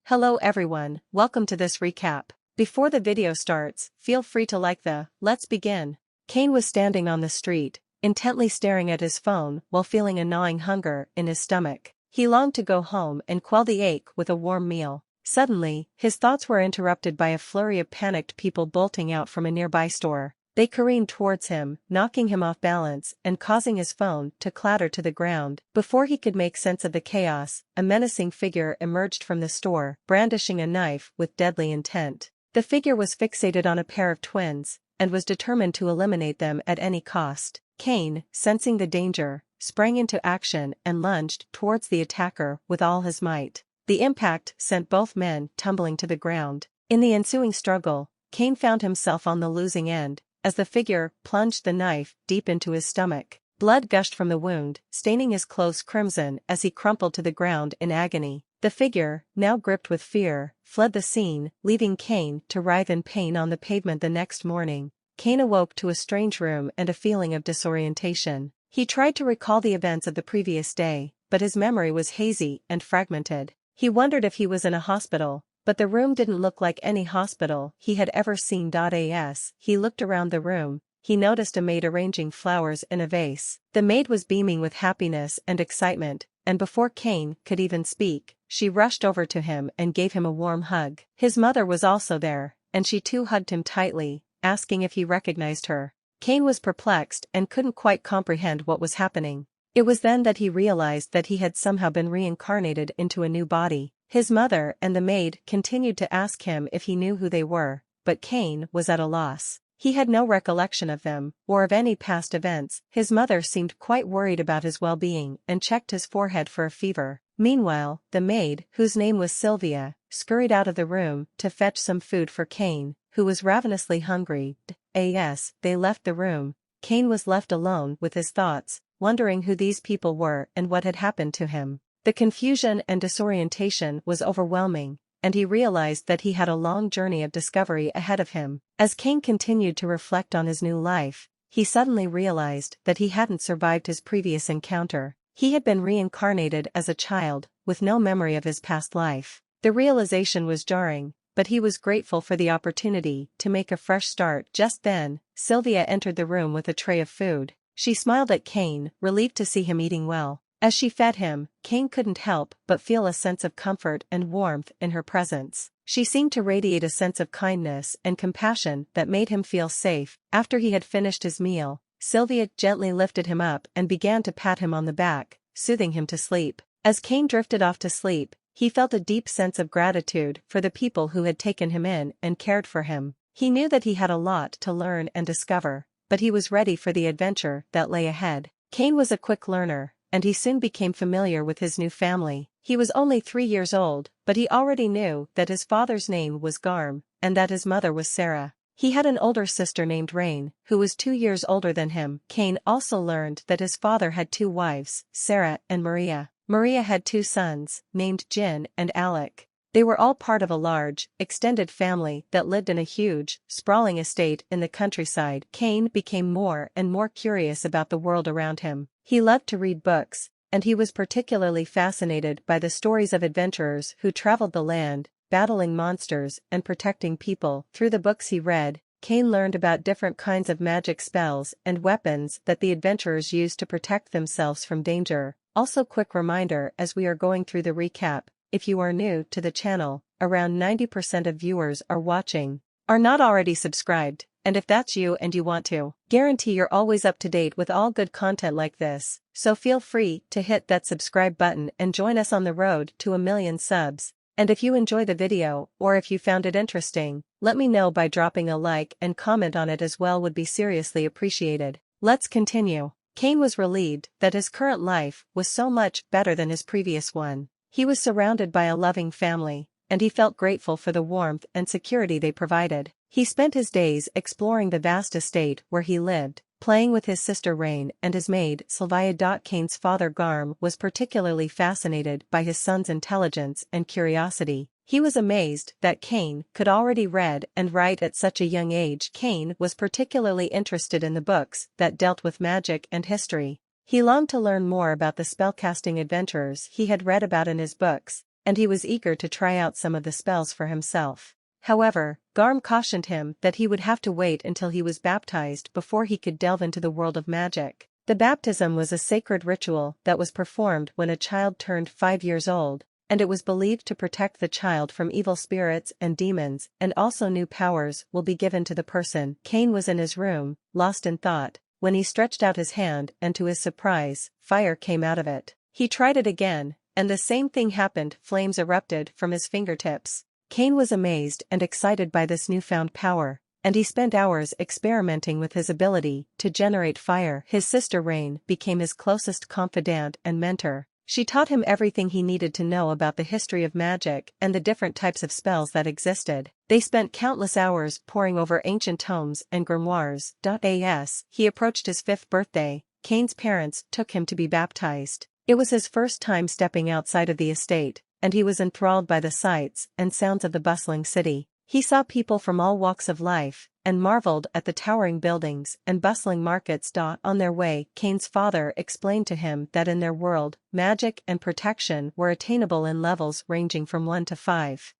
Hello everyone, welcome to this recap. Before the video starts, feel free to like the "Let's begin." Cain was standing on the street, intently staring at his phone while feeling a gnawing hunger in his stomach. He longed to go home and quell the ache with a warm meal. Suddenly, his thoughts were interrupted by a flurry of panicked people bolting out from a nearby store. They careened towards him, knocking him off balance and causing his phone to clatter to the ground. Before he could make sense of the chaos, a menacing figure emerged from the store, brandishing a knife with deadly intent. The figure was fixated on a pair of twins, and was determined to eliminate them at any cost. Cain, sensing the danger, sprang into action and lunged towards the attacker with all his might. The impact sent both men tumbling to the ground. In the ensuing struggle, Cain found himself on the losing end, as the figure plunged the knife deep into his stomach. Blood gushed from the wound, staining his clothes crimson as he crumpled to the ground in agony. The figure, now gripped with fear, fled the scene, leaving Cain to writhe in pain on the pavement. The next morning, Cain awoke to a strange room and a feeling of disorientation. He tried to recall the events of the previous day, but his memory was hazy and fragmented. He wondered if he was in a hospital, but the room didn't look like any hospital he had ever seen. As he looked around the room, he noticed a maid arranging flowers in a vase. The maid was beaming with happiness and excitement, and before Cain could even speak, she rushed over to him and gave him a warm hug. His mother was also there, and she too hugged him tightly, asking if he recognized her. Cain was perplexed and couldn't quite comprehend what was happening. It was then that he realized that he had somehow been reincarnated into a new body. His mother and the maid continued to ask him if he knew who they were, but Cain was at a loss. He had no recollection of them, or of any past events. His mother seemed quite worried about his well-being and checked his forehead for a fever. Meanwhile, the maid, whose name was Sylvia, scurried out of the room to fetch some food for Cain, who was ravenously hungry. As they left the room, Cain was left alone with his thoughts, wondering who these people were and what had happened to him. The confusion and disorientation was overwhelming, and he realized that he had a long journey of discovery ahead of him. As Cain continued to reflect on his new life, he suddenly realized that he hadn't survived his previous encounter. He had been reincarnated as a child, with no memory of his past life. The realization was jarring, but he was grateful for the opportunity to make a fresh start. Just then, Sylvia entered the room with a tray of food. She smiled at Cain, relieved to see him eating well. As she fed him, Cain couldn't help but feel a sense of comfort and warmth in her presence. She seemed to radiate a sense of kindness and compassion that made him feel safe. After he had finished his meal, Sylvia gently lifted him up and began to pat him on the back, soothing him to sleep. As Cain drifted off to sleep, he felt a deep sense of gratitude for the people who had taken him in and cared for him. He knew that he had a lot to learn and discover, but he was ready for the adventure that lay ahead. Cain was a quick learner, and he soon became familiar with his new family. He was only 3 years old, but he already knew that his father's name was Garm, and that his mother was Sarah. He had an older sister named Rain, who was 2 years older than him. Cain also learned that his father had 2 wives, Sarah and Maria. Maria had 2 sons, named Jin and Alec. They were all part of a large, extended family that lived in a huge, sprawling estate in the countryside. Cain became more and more curious about the world around him. He loved to read books, and he was particularly fascinated by the stories of adventurers who traveled the land, battling monsters and protecting people. Through the books he read, Cain learned about different kinds of magic spells and weapons that the adventurers used to protect themselves from danger. Also, quick reminder as we are going through the recap, if you are new to the channel, around 90% of viewers are not already subscribed, and if that's you and you want to, guarantee you're always up to date with all good content like this, so feel free to hit that subscribe button and join us on the road to 1 million subs. And if you enjoy the video, or if you found it interesting, let me know by dropping a like and comment on it as well, would be seriously appreciated. Let's continue. Cain was relieved that his current life was so much better than his previous one. He was surrounded by a loving family, and he felt grateful for the warmth and security they provided. He spent his days exploring the vast estate where he lived, playing with his sister Rain and his maid Sylvia. Cain's father Garm was particularly fascinated by his son's intelligence and curiosity. He was amazed that Cain could already read and write at such a young age. Cain was particularly interested in the books that dealt with magic and history. He longed to learn more about the spellcasting adventures he had read about in his books, and he was eager to try out some of the spells for himself. However, Garm cautioned him that he would have to wait until he was baptized before he could delve into the world of magic. The baptism was a sacred ritual that was performed when a child turned 5 years old, and it was believed to protect the child from evil spirits and demons, and also new powers will be given to the person. Cain was in his room, lost in thought, when he stretched out his hand and to his surprise, fire came out of it. He tried it again, and the same thing happened. Flames erupted from his fingertips. Cain was amazed and excited by this newfound power, and he spent hours experimenting with his ability to generate fire. His sister Rain became his closest confidant and mentor. She taught him everything he needed to know about the history of magic and the different types of spells that existed. They spent countless hours poring over ancient tomes and grimoires. As he approached his 5th birthday, Cain's parents took him to be baptized. It was his first time stepping outside of the estate, and he was enthralled by the sights and sounds of the bustling city. He saw people from all walks of life, and marveled at the towering buildings and bustling markets. On their way, Cain's father explained to him that in their world, magic and protection were attainable in levels ranging from 1 to 5.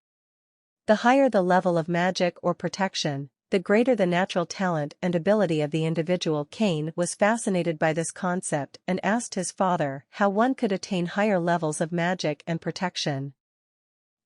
The higher the level of magic or protection, the greater the natural talent and ability of the individual. Cain was fascinated by this concept and asked his father how one could attain higher levels of magic and protection.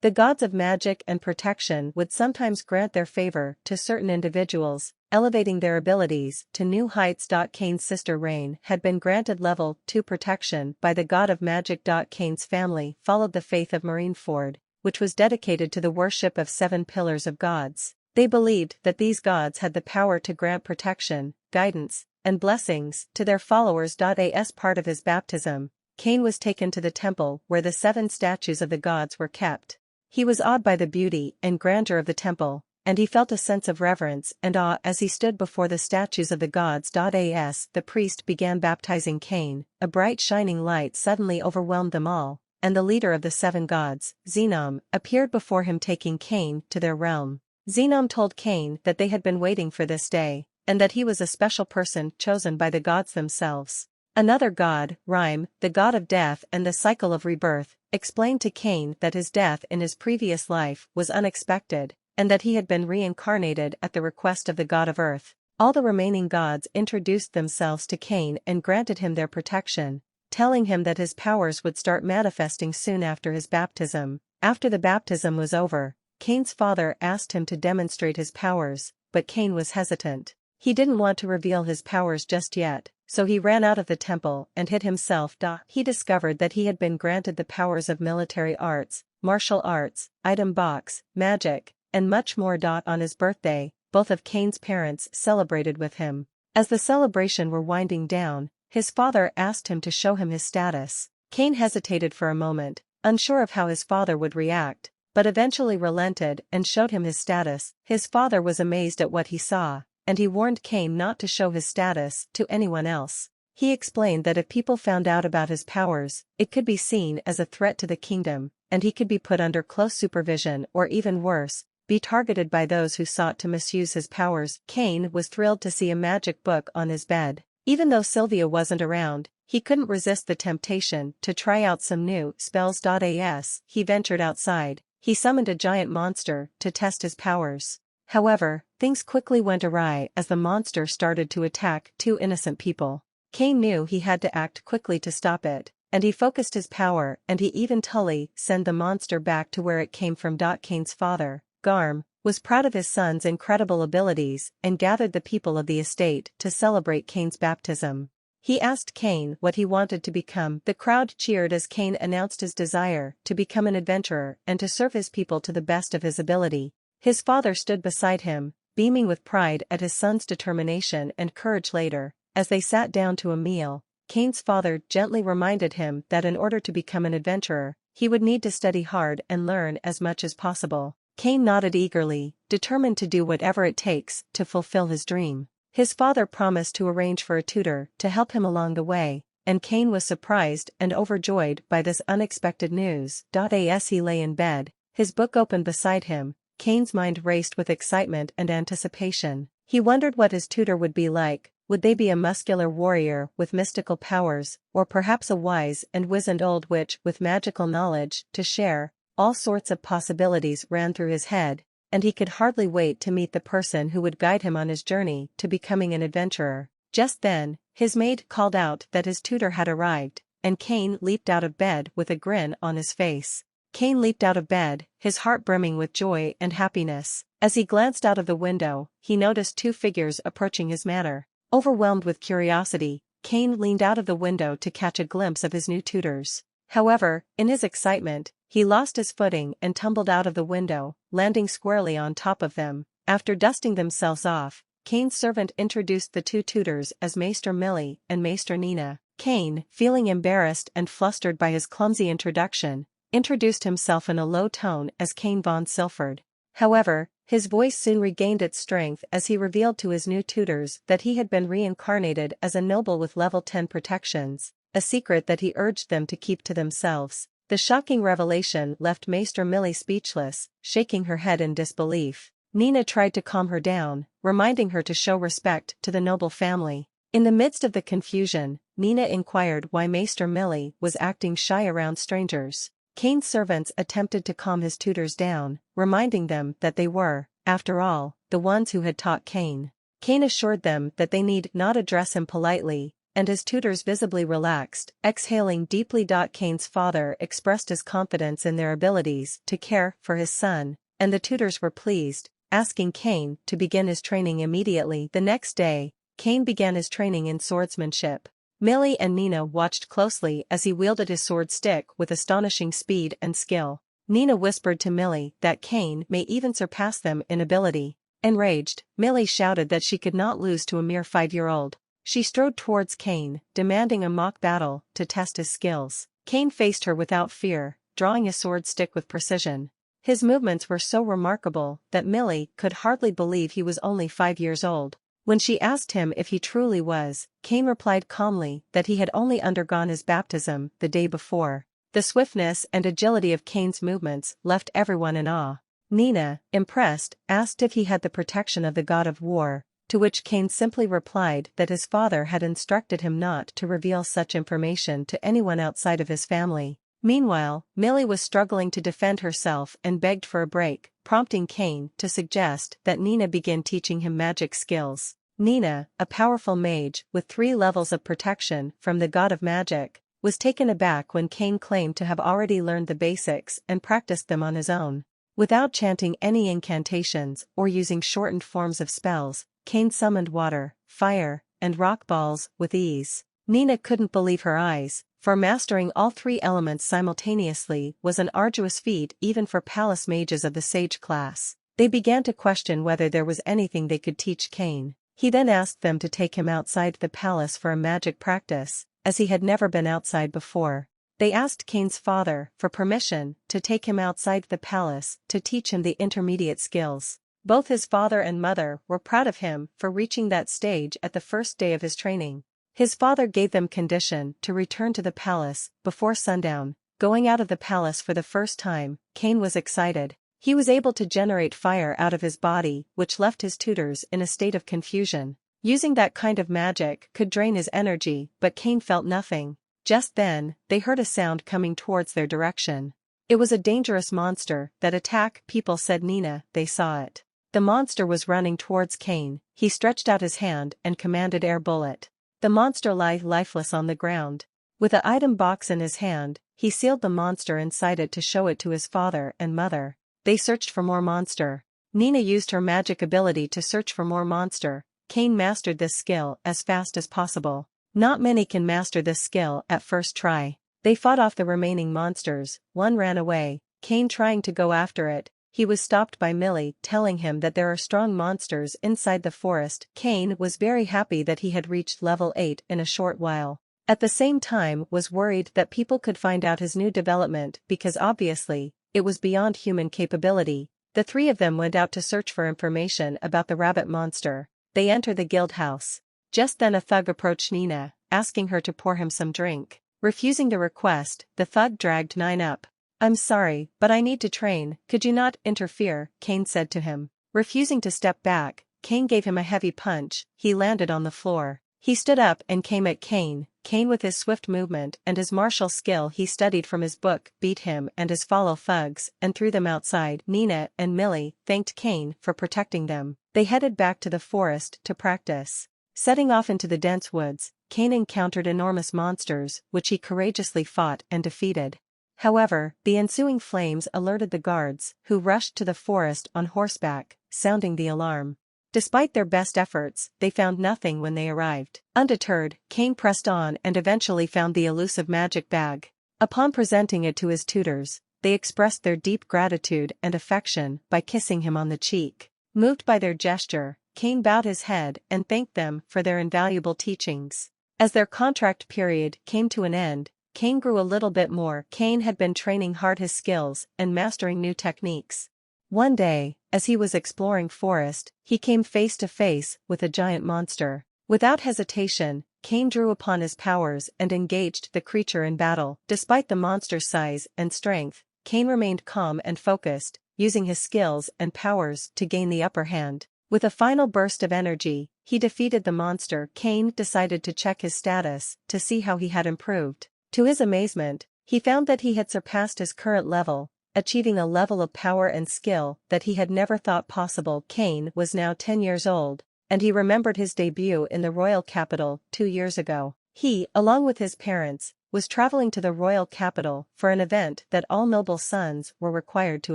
The gods of magic and protection would sometimes grant their favor to certain individuals, elevating their abilities to new heights. Cain's sister Rain had been granted level 2 protection by the god of magic. Cain's family followed the faith of Marineford, which was dedicated to the worship of 7 pillars of gods. They believed that these gods had the power to grant protection, guidance, and blessings to their followers. As part of his baptism, Cain was taken to the temple where the 7 statues of the gods were kept. He was awed by the beauty and grandeur of the temple, and he felt a sense of reverence and awe as he stood before the statues of the gods. As the priest began baptizing Cain, a bright shining light suddenly overwhelmed them all, and the leader of the 7 gods, Xenom, appeared before him, taking Cain to their realm. Xenom told Cain that they had been waiting for this day, and that he was a special person chosen by the gods themselves. Another god, Rime, the god of death and the cycle of rebirth, explained to Cain that his death in his previous life was unexpected, and that he had been reincarnated at the request of the god of earth. All the remaining gods introduced themselves to Cain and granted him their protection, telling him that his powers would start manifesting soon after his baptism. After the baptism was over, Cain's father asked him to demonstrate his powers, but Cain was hesitant. He didn't want to reveal his powers just yet, so he ran out of the temple and hid himself. He discovered that he had been granted the powers of military arts, martial arts, item box, magic, and much more. On his birthday, both of Cain's parents celebrated with him. As the celebration were winding down, his father asked him to show him his status. Cain hesitated for a moment, unsure of how his father would react, but eventually relented and showed him his status. His father was amazed at what he saw, and he warned Cain not to show his status to anyone else. He explained that if people found out about his powers, it could be seen as a threat to the kingdom, and he could be put under close supervision or even worse, be targeted by those who sought to misuse his powers. Cain was thrilled to see a magic book on his bed. Even though Sylvia wasn't around, he couldn't resist the temptation to try out some new spells. As he ventured outside, he summoned a giant monster to test his powers. However, things quickly went awry as the monster started to attack 2 innocent people. Cain knew he had to act quickly to stop it, and he focused his power, and he even Tully sent the monster back to where it came from. Cain's father, Garm, was proud of his son's incredible abilities and gathered the people of the estate to celebrate Cain's baptism. He asked Cain what he wanted to become. The crowd cheered as Cain announced his desire to become an adventurer and to serve his people to the best of his ability. His father stood beside him, beaming with pride at his son's determination and courage. Later, as they sat down to a meal, Cain's father gently reminded him that in order to become an adventurer, he would need to study hard and learn as much as possible. Cain nodded eagerly, determined to do whatever it takes to fulfill his dream. His father promised to arrange for a tutor to help him along the way, and Cain was surprised and overjoyed by this unexpected news. As he lay in bed, his book open beside him, Cain's mind raced with excitement and anticipation. He wondered what his tutor would be like. Would they be a muscular warrior with mystical powers, or perhaps a wise and wizened old witch with magical knowledge to share? all sorts of possibilities ran through his head, and he could hardly wait to meet the person who would guide him on his journey to becoming an adventurer. Just then, his maid called out that his tutor had arrived, and Cain leaped out of bed with a grin on his face. Cain leaped out of bed, his heart brimming with joy and happiness. As he glanced out of the window, he noticed two figures approaching his manor. Overwhelmed with curiosity, Cain leaned out of the window to catch a glimpse of his new tutors. However, in his excitement, he lost his footing and tumbled out of the window, landing squarely on top of them. After dusting themselves off, Cain's servant introduced the two tutors as Maester Millie and Maester Nina. Cain, feeling embarrassed and flustered by his clumsy introduction, introduced himself in a low tone as Cain von Silford. However, his voice soon regained its strength as he revealed to his new tutors that he had been reincarnated as a noble with level 10 protections, a secret that he urged them to keep to themselves. The shocking revelation left Maester Millie speechless, shaking her head in disbelief. Nina tried to calm her down, reminding her to show respect to the noble family. In the midst of the confusion, Nina inquired why Maester Millie was acting shy around strangers. Cain's servants attempted to calm his tutors down, reminding them that they were, after all, the ones who had taught Cain. Cain assured them that they need not address him politely, and his tutors visibly relaxed, exhaling deeply. Cain's father expressed his confidence in their abilities to care for his son, and the tutors were pleased, asking Cain to begin his training immediately. The next day, Cain began his training in swordsmanship. Millie and Nina watched closely as he wielded his sword stick with astonishing speed and skill. Nina whispered to Millie that Cain may even surpass them in ability. Enraged, Millie shouted that she could not lose to a mere 5-year-old. She strode towards Cain, demanding a mock battle to test his skills. Cain faced her without fear, drawing his sword stick with precision. His movements were so remarkable that Millie could hardly believe he was only 5 years old. When she asked him if he truly was, Cain replied calmly that he had only undergone his baptism the day before. The swiftness and agility of Cain's movements left everyone in awe. Nina, impressed, asked if he had the protection of the god of war, to which Cain simply replied that his father had instructed him not to reveal such information to anyone outside of his family. Meanwhile, Millie was struggling to defend herself and begged for a break, prompting Cain to suggest that Nina begin teaching him magic skills. Nina, a powerful mage with 3 levels of protection from the god of magic, was taken aback when Cain claimed to have already learned the basics and practiced them on his own. Without chanting any incantations or using shortened forms of spells, Cain summoned water, fire, and rock balls with ease. Nina couldn't believe her eyes, for mastering all 3 elements simultaneously was an arduous feat even for palace mages of the sage class. They began to question whether there was anything they could teach Cain. He then asked them to take him outside the palace for a magic practice, as he had never been outside before. They asked Cain's father for permission to take him outside the palace to teach him the intermediate skills. Both his father and mother were proud of him for reaching that stage at the first day of his training. His father gave them condition to return to the palace before sundown. Going out of the palace for the first time, Cain was excited. He was able to generate fire out of his body, which left his tutors in a state of confusion. Using that kind of magic could drain his energy, but Cain felt nothing. Just then, they heard a sound coming towards their direction. It was a dangerous monster that attacked people, said Nina. They saw it. The monster was running towards Cain. He stretched out his hand and commanded air bullet. The monster lay lifeless on the ground. With an item box in his hand, he sealed the monster inside it to show it to his father and mother. They searched for more monster. Nina used her magic ability to search for more monster. Cain mastered this skill as fast as possible. Not many can master this skill at first try. They fought off the remaining monsters. One ran away. Cain trying to go after it. He was stopped by Millie, telling him that there are strong monsters inside the forest. Cain was very happy that he had reached level 8 in a short while. At the same time was worried that people could find out his new development because obviously, it was beyond human capability. The 3 of them went out to search for information about the rabbit monster. They enter the guild house. Just then a thug approached Nina, asking her to pour him some drink. Refusing the request, the thug dragged Nina up. I'm sorry, but I need to train. Could you not interfere? Cain said to him. Refusing to step back, Cain gave him a heavy punch. He landed on the floor. He stood up and came at Cain, Cain with his swift movement and his martial skill he studied from his book beat him and his fellow thugs and threw them outside. Nina and Millie thanked Cain for protecting them. They headed back to the forest to practice. Setting off into the dense woods, Cain encountered enormous monsters which he courageously fought and defeated. However, the ensuing flames alerted the guards, who rushed to the forest on horseback, sounding the alarm. Despite their best efforts, they found nothing when they arrived. Undeterred, Cain pressed on and eventually found the elusive magic bag. Upon presenting it to his tutors, they expressed their deep gratitude and affection by kissing him on the cheek. Moved by their gesture, Cain bowed his head and thanked them for their invaluable teachings. As their contract period came to an end, Cain grew a little bit more. Cain had been training hard his skills and mastering new techniques. One day, as he was exploring forest, he came face to face with a giant monster. Without hesitation, Cain drew upon his powers and engaged the creature in battle. Despite the monster's size and strength, Cain remained calm and focused, using his skills and powers to gain the upper hand. With a final burst of energy, he defeated the monster. Cain decided to check his status to see how he had improved. To his amazement, he found that he had surpassed his current level, achieving a level of power and skill that he had never thought possible. Cain was now 10 years old, and he remembered his debut in the royal capital 2 years ago. He, along with his parents, was traveling to the royal capital for an event that all noble sons were required to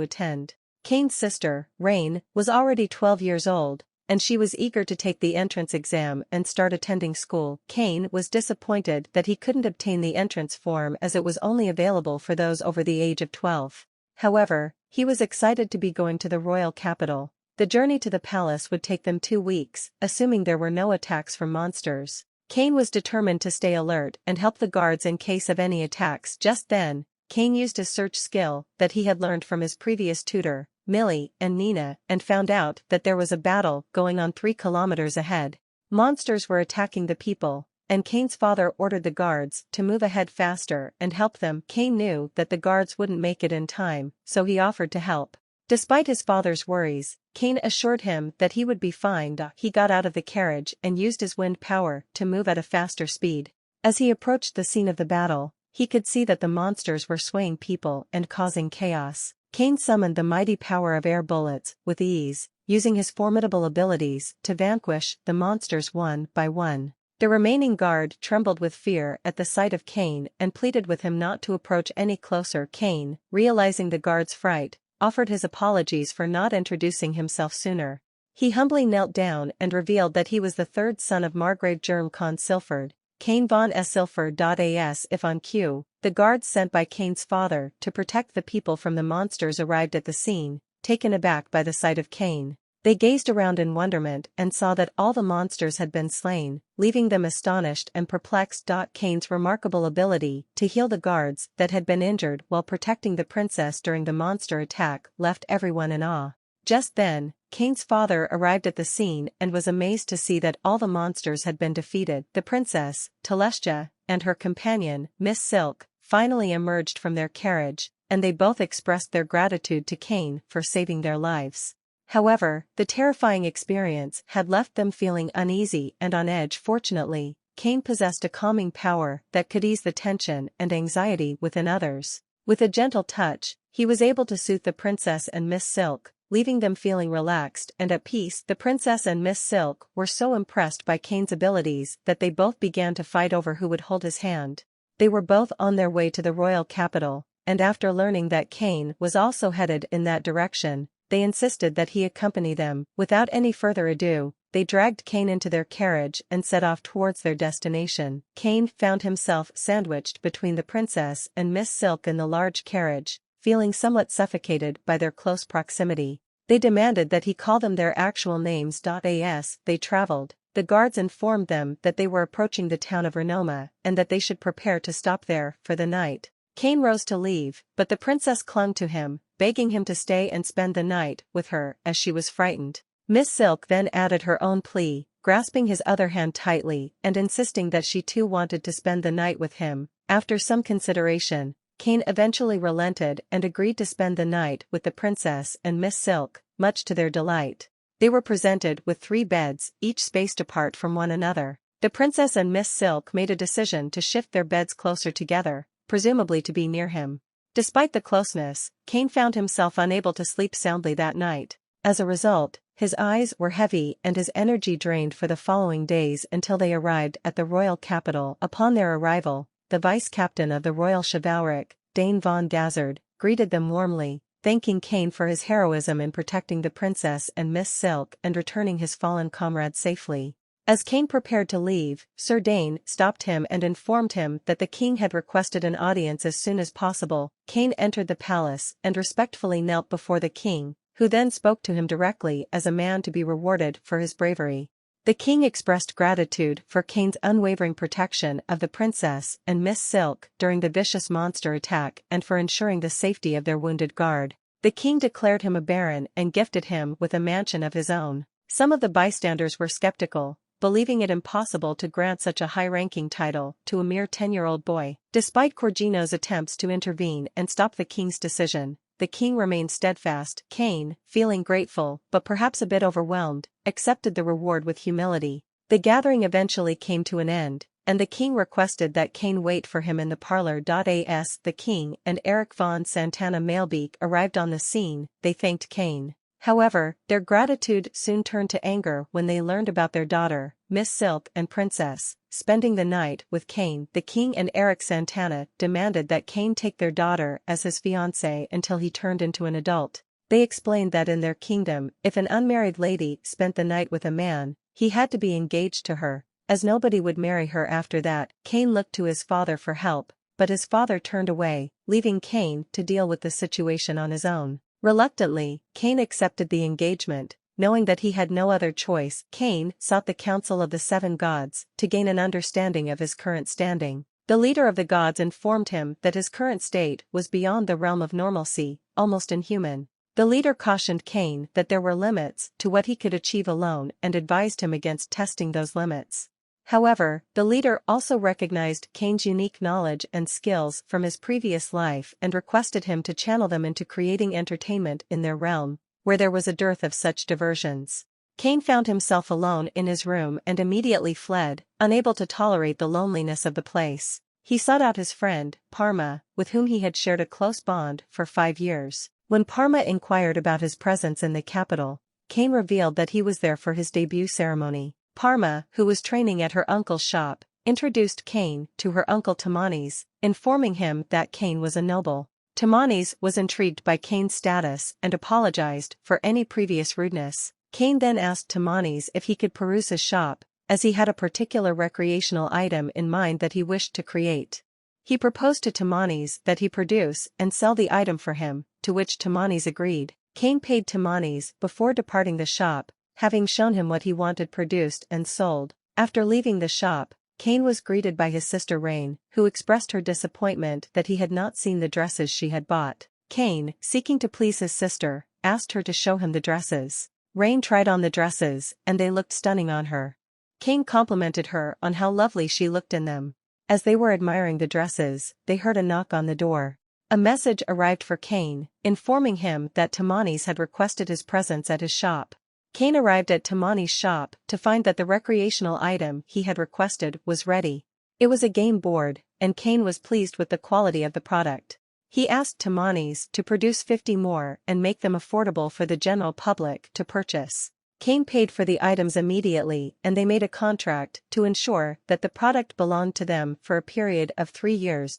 attend. Cain's sister, Rain, was already 12 years old, and she was eager to take the entrance exam and start attending school. Cain was disappointed that he couldn't obtain the entrance form as it was only available for those over the age of 12. However, he was excited to be going to the royal capital. The journey to the palace would take them 2 weeks, assuming there were no attacks from monsters. Cain was determined to stay alert and help the guards in case of any attacks. Just then, Cain used his search skill that he had learned from his previous tutor, Millie and Nina, and found out that there was a battle going on 3 kilometers ahead. Monsters were attacking the people, and Cain's father ordered the guards to move ahead faster and help them. Cain knew that the guards wouldn't make it in time, so he offered to help. Despite his father's worries, Cain assured him that he would be fine. He got out of the carriage and used his wind power to move at a faster speed. As he approached the scene of the battle, he could see that the monsters were swaying people and causing chaos. Cain summoned the mighty power of air bullets with ease, using his formidable abilities to vanquish the monsters one by one. The remaining guard trembled with fear at the sight of Cain and pleaded with him not to approach any closer. Cain, realizing the guard's fright, offered his apologies for not introducing himself sooner. He humbly knelt down and revealed that he was the 3rd son of Margrave Cain von Silford. Cain von Silford. As if on cue, the guards sent by Cain's father to protect the people from the monsters arrived at the scene, taken aback by the sight of Cain. They gazed around in wonderment and saw that all the monsters had been slain, leaving them astonished and perplexed. Cain's remarkable ability to heal the guards that had been injured while protecting the princess during the monster attack left everyone in awe. Just then, Cain's father arrived at the scene and was amazed to see that all the monsters had been defeated. The princess, Telestia, and her companion, Miss Silk, finally emerged from their carriage, and they both expressed their gratitude to Cain for saving their lives. However, the terrifying experience had left them feeling uneasy and on edge. Fortunately, Cain possessed a calming power that could ease the tension and anxiety within others. With a gentle touch, he was able to soothe the princess and Miss Silk, leaving them feeling relaxed and at peace. The princess and Miss Silk were so impressed by Cain's abilities that they both began to fight over who would hold his hand. They were both on their way to the royal capital, and after learning that Cain was also headed in that direction, they insisted that he accompany them. Without any further ado, they dragged Cain into their carriage and set off towards their destination. Cain found himself sandwiched between the princess and Miss Silk in the large carriage, feeling somewhat suffocated by their close proximity. They demanded that he call them their actual names. As they traveled, the guards informed them that they were approaching the town of Renoma and that they should prepare to stop there for the night. Cain rose to leave, but the princess clung to him, begging him to stay and spend the night with her as she was frightened. Miss Silk then added her own plea, grasping his other hand tightly and insisting that she too wanted to spend the night with him. After some consideration, Cain eventually relented and agreed to spend the night with the princess and Miss Silk, much to their delight. They were presented with 3 beds, each spaced apart from one another. The princess and Miss Silk made a decision to shift their beds closer together, presumably to be near him. Despite the closeness, Cain found himself unable to sleep soundly that night. As a result, his eyes were heavy and his energy drained for the following days until they arrived at the royal capital. Upon their arrival, the vice-captain of the royal chivalric, Cain von Silford, greeted them warmly, thanking Cain for his heroism in protecting the princess and Miss Silk and returning his fallen comrade safely. As Cain prepared to leave, Sir Dane stopped him and informed him that the king had requested an audience as soon as possible. Cain entered the palace and respectfully knelt before the king, who then spoke to him directly as a man to be rewarded for his bravery. The king expressed gratitude for Cain's unwavering protection of the princess and Miss Silk during the vicious monster attack and for ensuring the safety of their wounded guard. The king declared him a baron and gifted him with a mansion of his own. Some of the bystanders were skeptical, believing it impossible to grant such a high-ranking title to a mere 10-year-old boy. Despite Corgino's attempts to intervene and stop the king's decision, the king remained steadfast. Cain, feeling grateful but perhaps a bit overwhelmed, accepted the reward with humility. The gathering eventually came to an end, and the king requested that Cain wait for him in the parlor. As the king and Eric von Santana Mailbeek arrived on the scene, they thanked Cain. However, their gratitude soon turned to anger when they learned about their daughter, Miss Silk and Princess, spending the night with Cain. The king and Eric Santana demanded that Cain take their daughter as his fiancée until he turned into an adult. They explained that in their kingdom, if an unmarried lady spent the night with a man, he had to be engaged to her, as nobody would marry her after that. Cain looked to his father for help, but his father turned away, leaving Cain to deal with the situation on his own. Reluctantly, Cain accepted the engagement, knowing that he had no other choice. Cain sought the counsel of the 7 gods to gain an understanding of his current standing. The leader of the gods informed him that his current state was beyond the realm of normalcy, almost inhuman. The leader cautioned Cain that there were limits to what he could achieve alone and advised him against testing those limits. However, the leader also recognized Cain's unique knowledge and skills from his previous life and requested him to channel them into creating entertainment in their realm, where there was a dearth of such diversions. Cain found himself alone in his room and immediately fled, unable to tolerate the loneliness of the place. He sought out his friend, Parma, with whom he had shared a close bond for 5 years. When Parma inquired about his presence in the capital, Cain revealed that he was there for his debut ceremony. Parma, who was training at her uncle's shop, introduced Cain to her uncle Tamanes, informing him that Cain was a noble. Tamanes was intrigued by Cain's status and apologized for any previous rudeness. Cain then asked Tamanes if he could peruse his shop, as he had a particular recreational item in mind that he wished to create. He proposed to Tamanes that he produce and sell the item for him, to which Tamanes agreed. Cain paid Tamanes before departing the shop, having shown him what he wanted produced and sold. After leaving the shop, Cain was greeted by his sister Rain, who expressed her disappointment that he had not seen the dresses she had bought. Cain, seeking to please his sister, asked her to show him the dresses. Rain tried on the dresses, and they looked stunning on her. Cain complimented her on how lovely she looked in them. As they were admiring the dresses, they heard a knock on the door. A message arrived for Cain, informing him that Tamanes had requested his presence at his shop. Cain arrived at Tamanes' shop to find that the recreational item he had requested was ready. It was a game board, and Cain was pleased with the quality of the product. He asked Tamanes to produce 50 more and make them affordable for the general public to purchase. Cain paid for the items immediately and they made a contract to ensure that the product belonged to them for a period of 3 years.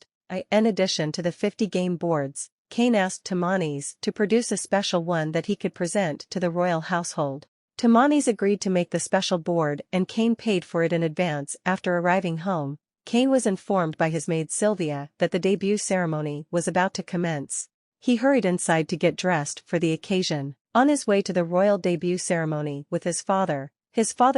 In addition to the 50 game boards, Cain asked Tamanes to produce a special one that he could present to the royal household. Tamanes agreed to make the special board and Cain paid for it in advance. After arriving home, Cain was informed by his maid Sylvia that the debut ceremony was about to commence. He hurried inside to get dressed for the occasion. On his way to the royal debut ceremony with his father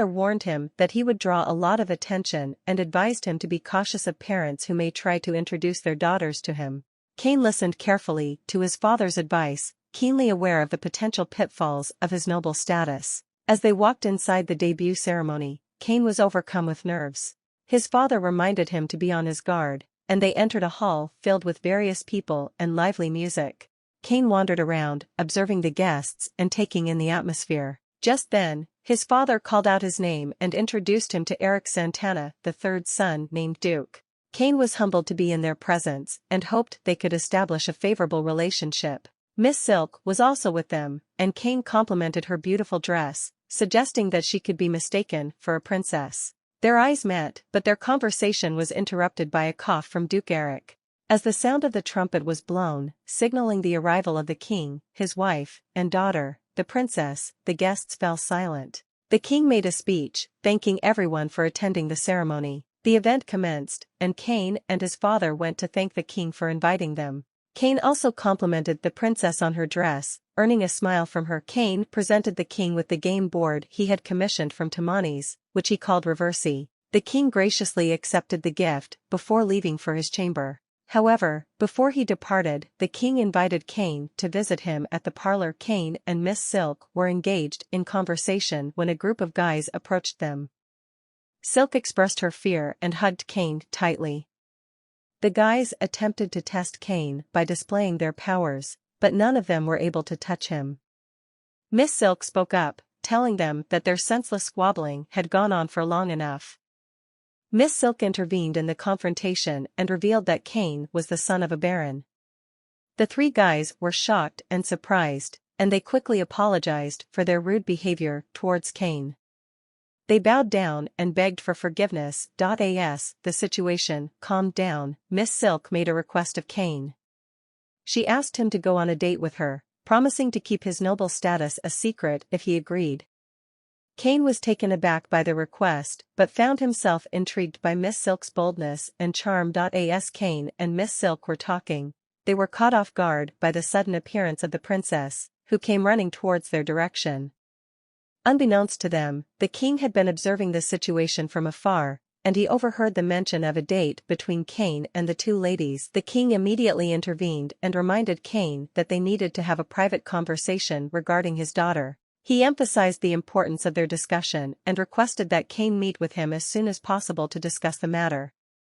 warned him that he would draw a lot of attention and advised him to be cautious of parents who may try to introduce their daughters to him. Cain listened carefully to his father's advice, keenly aware of the potential pitfalls of his noble status. As they walked inside the debut ceremony, Cain was overcome with nerves. His father reminded him to be on his guard, and they entered a hall filled with various people and lively music. Cain wandered around, observing the guests and taking in the atmosphere. Just then, His father called out his name and introduced him to Eric Santana, the third son named Duke. Cain was humbled to be in their presence and hoped they could establish a favorable relationship. Miss Silk was also with them, and Cain complimented her beautiful dress, suggesting that she could be mistaken for a princess. Their eyes met, but their conversation was interrupted by a cough from Duke Eric. As the sound of the trumpet was blown, signaling the arrival of the king, his wife, and daughter, the princess, the guests fell silent. The king made a speech, thanking everyone for attending the ceremony. The event commenced, and Cain and his father went to thank the king for inviting them. Cain also complimented the princess on her dress, earning a smile from her. Cain presented the king with the game board he had commissioned from Tamani's, which he called Reversi. The king graciously accepted the gift before leaving for his chamber. However, before he departed, the king invited Cain to visit him at the parlor. Cain and Miss Silk were engaged in conversation when a group of guys approached them. Silk expressed her fear and hugged Cain tightly. The guys attempted to test Cain by displaying their powers, but none of them were able to touch him. Miss Silk spoke up, telling them that their senseless squabbling had gone on for long enough. Miss Silk intervened in the confrontation and revealed that Cain was the son of a baron. The three guys were shocked and surprised, and they quickly apologized for their rude behavior towards Cain. They bowed down and begged for forgiveness. As the situation calmed down, Miss Silk made a request of Cain. She asked him to go on a date with her, promising to keep his noble status a secret if he agreed. Cain was taken aback by the request, but found himself intrigued by Miss Silk's boldness and charm. As Cain and Miss Silk were talking, they were caught off guard by the sudden appearance of the princess, who came running towards their direction. Unbeknownst to them, the king had been observing the situation from afar, and he overheard the mention of a date between Cain and the two ladies. The king immediately intervened and reminded Cain that they needed to have a private conversation regarding his daughter. He emphasized the importance of their discussion and requested that Cain meet with him as soon as possible to discuss the matter.